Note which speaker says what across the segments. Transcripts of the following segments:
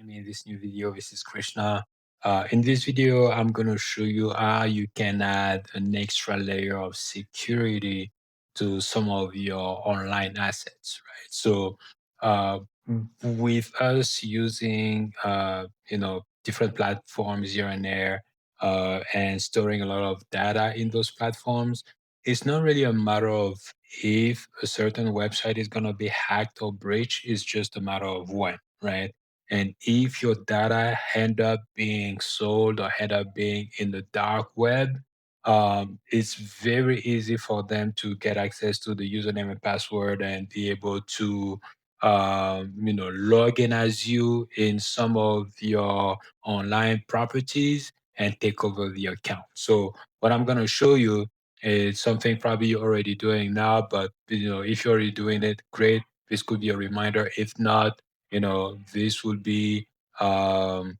Speaker 1: joining me in this new video. This is Krishna. In this video, I'm going to show you how you can add an extra layer of security to some of your online assets, right? So, uh, with us using, different platforms here and there, and storing a lot of data in those platforms, it's not really a matter of if a certain website is going to be hacked or breached, it's just a matter of when, right? And if your data end up being sold or end up being in the dark web, it's very easy for them to get access to the username and password and be able to, log in as you in some of your online properties and take over the account. So what I'm going to show you is something probably you're already doing now, but if you're already doing it, great. This could be a reminder. If not, this would be um,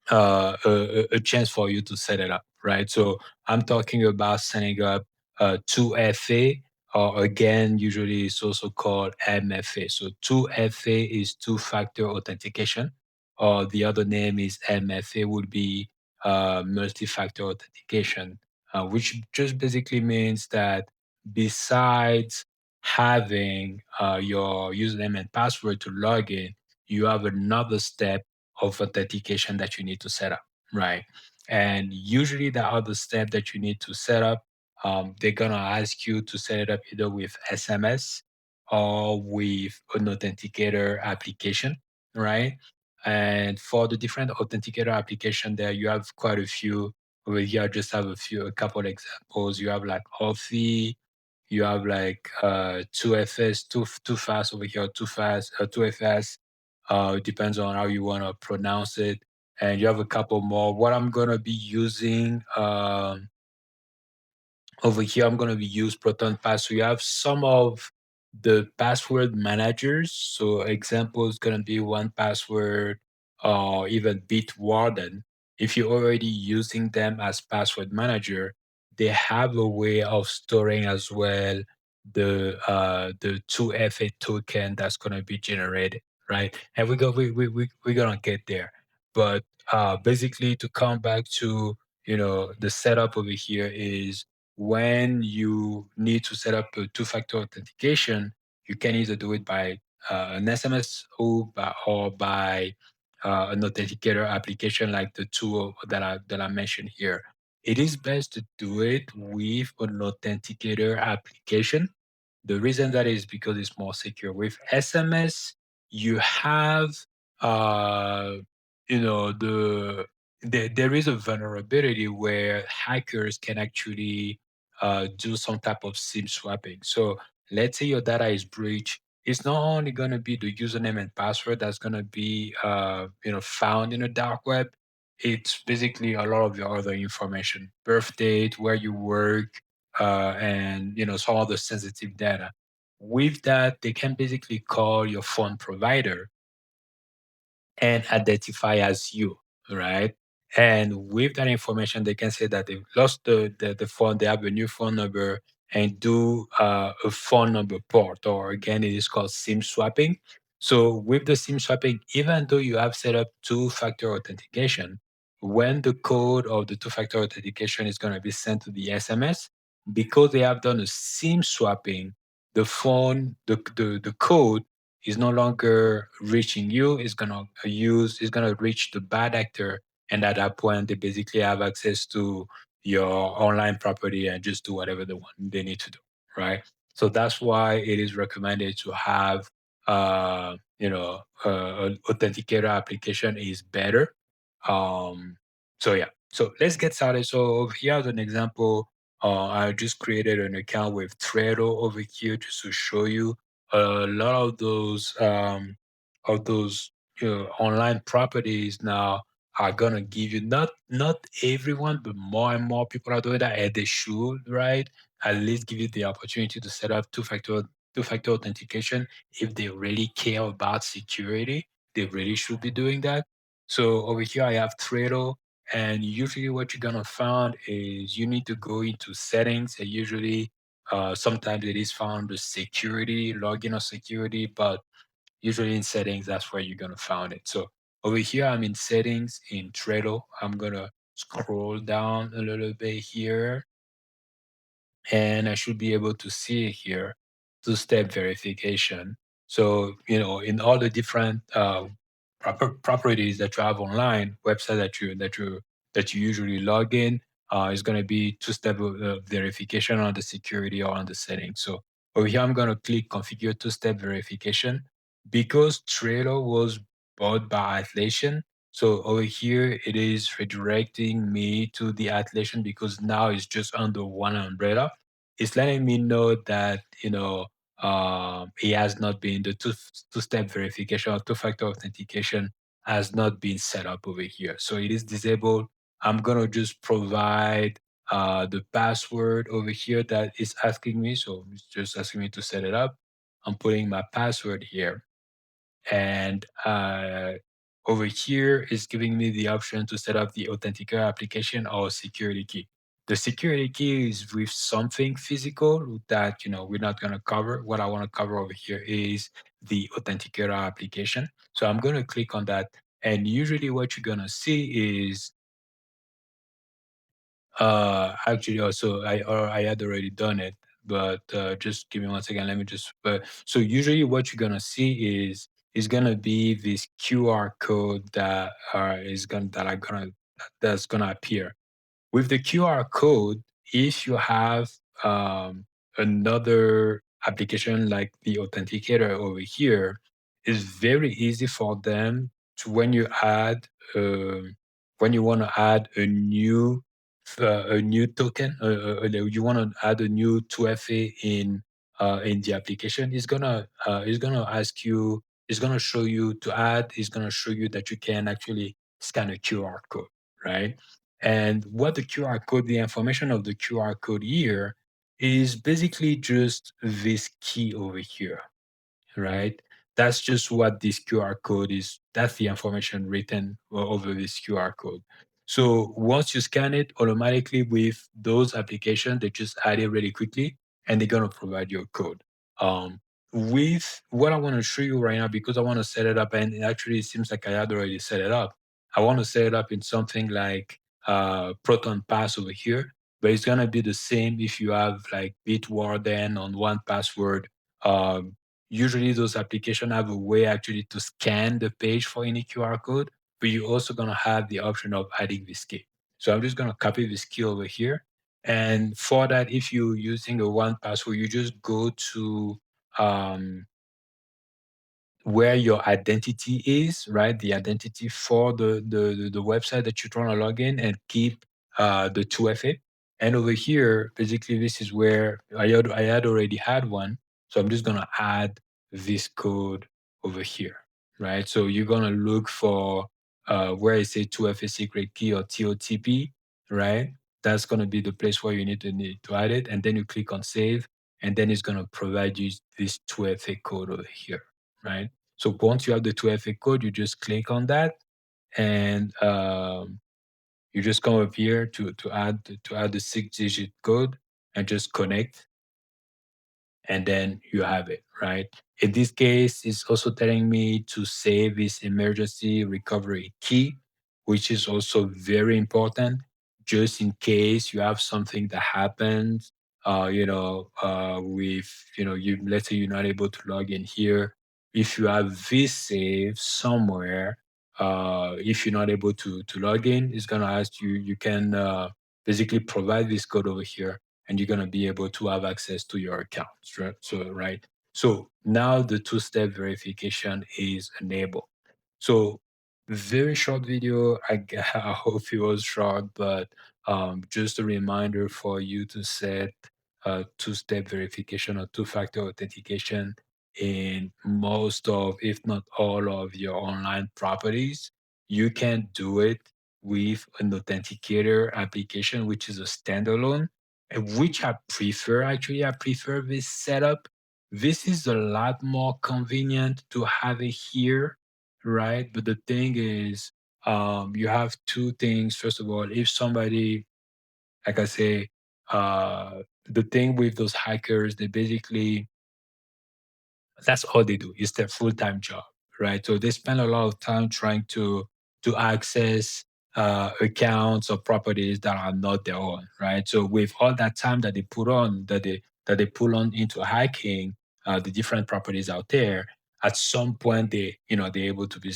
Speaker 1: a chance for you to set it up, right? So I'm talking about setting up 2FA, or again, usually it's also called MFA. So 2FA is two-factor authentication, or the other name is MFA would be multi-factor authentication, which just basically means that besides having your username and password to log in, you have another step of authentication that you need to set up, right? And usually the other step that you need to set up, they're gonna ask you to set it up either with SMS or with an authenticator application, right? And for the different authenticator application there, you have quite a few. Over here, I just have a couple examples. You have like Authy, you have like 2FS, too fast over here, too fast, 2FS. It depends on how you want to pronounce it. And you have a couple more. What I'm gonna be using over here, I'm going to be use Proton Pass. So you have some of the password managers. So example is going to be one password or even Bitwarden. If you're already using them as password manager, they have a way of storing as well the 2FA token that's going to be generated, right? And we're going to get there. But basically to come back to, the setup over here is when you need to set up a two-factor authentication, you can either do it by an SMS or by an authenticator application like the two that I mentioned here. It is best to do it with an authenticator application. The reason that is because it's more secure. With SMS, you have uh, there is a vulnerability where hackers can actually do some type of SIM swapping. So let's say your data is breached. It's not only going to be the username and password that's going to be found in the dark web. It's basically a lot of your other information, birth date, where you work, and some other sensitive data. With that, they can basically call your phone provider and identify as you, right? And with that information, they can say that they've lost the phone, they have a new phone number, and do a phone number port, or again, it is called SIM swapping. So with the SIM swapping, even though you have set up two-factor authentication, when the code of the two-factor authentication is going to be sent to the SMS, because they have done a SIM swapping, the code is no longer reaching you. It's gonna reach the bad actor, and at that point, they basically have access to your online property and just do whatever they need to do, right? So that's why it is recommended to have, an authenticator application is better. So yeah, so let's get started. So here's an example. I just created an account with Trello over here just to show you a lot of those online properties now are gonna give you, not everyone, but more and more people are doing that, and they should, right? At least give you the opportunity to set up two-factor authentication. If they really care about security, they really should be doing that. So over here I have Trello, and usually what you're gonna find is you need to go into settings, and usually sometimes it is found the security, login or security, but Usually in settings, that's where you're gonna find it. So over here, I'm in settings in Trello. I'm gonna scroll down a little bit here, and I should be able to see here two-step verification. So, in all the different properties that you have online, website that you usually log in, is going to be two-step verification on the security or on the settings. So over here, I'm going to click configure two-step verification because Trello was bought by Atlassian. So over here, it is redirecting me to the Atlassian because now it's just under one umbrella. It's letting me know that it has not been the two-step verification or two-factor authentication has not been set up over here. So it is disabled. I'm gonna just provide the password over here that is asking me. So it's just asking me to set it up. I'm putting my password here, and over here is giving me the option to set up the Authenticator application or security key. The security key is with something physical that we're not going to cover. What I want to cover over here is the Authenticator application. So I'm going to click on that, and usually what you're going to see is actually, also, I had already done it, but just give me one second. Let me just. But so usually, what you're gonna see is gonna be this QR code that is gonna that are gonna that's gonna appear. With the QR code, if you have another application like the Authenticator over here, it's very easy for them to when you want to add a new token, you want to add a new 2FA in the application. It's gonna ask you. It's gonna show you to add. It's gonna show you that you can actually scan a QR code, right? And what the information of the QR code here is basically just this key over here, right? That's just what this QR code is. That's the information written over this QR code. So once you scan it, automatically with those applications, they just add it really quickly and they're going to provide your code. Um, with what I want to show you right now, because I want to set it up, and it actually seems like I had already set it up. I want to set it up in something like Proton Pass over here, but it's going to be the same if you have like Bitwarden on one password. Um, Usually those applications have a way actually to scan the page for any QR code, but you're also going to have the option of adding this key. So I'm just going to copy this key over here. And for that, if you're using a one password, you just go to um, where your identity is, right? The identity for the website that you're trying to log in, and keep the 2FA. And over here, basically, this is where I had already had one. So I'm just going to add this code over here, right? So you're going to look for where it says 2FA secret key or TOTP, right? That's going to be the place where you need to add it. And then you click on save, and then it's going to provide you this 2FA code over here, right? So once you have the 2FA code, you just click on that, and you just come up here to add the 6-digit code and just connect, and then you have it, right? In this case, it's also telling me to save this emergency recovery key, which is also very important, just in case you have something that happens, with, let's say you're not able to log in here. If you have this saved somewhere, if you're not able to log in, it's going to ask you, you can basically provide this code over here, and you're going to be able to have access to your accounts, right? So now the two-step verification is enabled. So very short video. I hope it was short, but just a reminder for you to set two-step verification or two-factor authentication in most of, if not all of your online properties. You can do it with an Authenticator application, which is a standalone, and which I prefer. Actually, I prefer this setup. This is a lot more convenient to have it here, right? But the thing is, you have two things. First of all, if somebody, like I say, the thing with those hackers, they basically That's all they do. It's their full-time job, right? So they spend a lot of time trying to access accounts or properties that are not their own, right? So with all that time that they put on, that they pull on into hacking the different properties out there, at some point they're able to be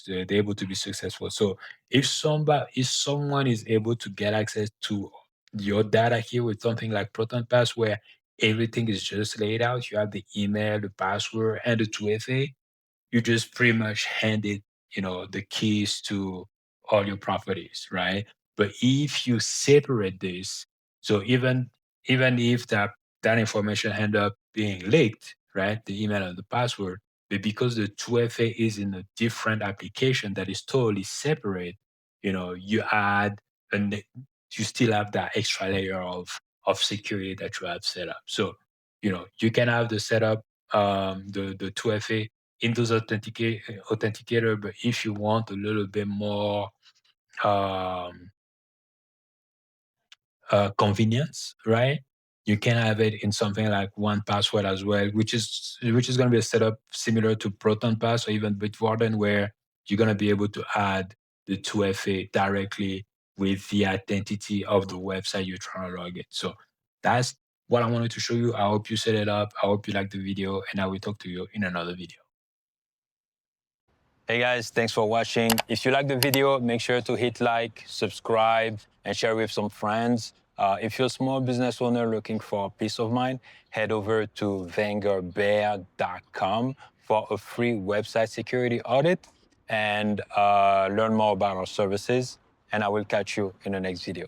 Speaker 1: they're able to be successful. So if someone is able to get access to your data here with something like Proton Pass, where everything is just laid out. You have the email, the password, and the 2FA. You just pretty much hand it, the keys to all your properties, right? But if you separate this, so even if that information end up being leaked, right? The email and the password, but because the 2FA is in a different application that is totally separate, you add and you still have that extra layer of security that you have set up. So, you can have the setup, the 2FA in those authenticator, but if you want a little bit more um, convenience, right? You can have it in something like one password as well, which is going to be a setup similar to Proton Pass or even Bitwarden, where you're going to be able to add the 2FA directly with the identity of the website you're trying to log in. So that's what I wanted to show you. I hope you set it up. I hope you like the video, and I will talk to you in another video.
Speaker 2: Hey guys, thanks for watching. If you like the video, make sure to hit like, subscribe, and share with some friends. If you're a small business owner looking for peace of mind, head over to vanguardbear.com for a free website security audit and learn more about our services. And I will catch you in the next video.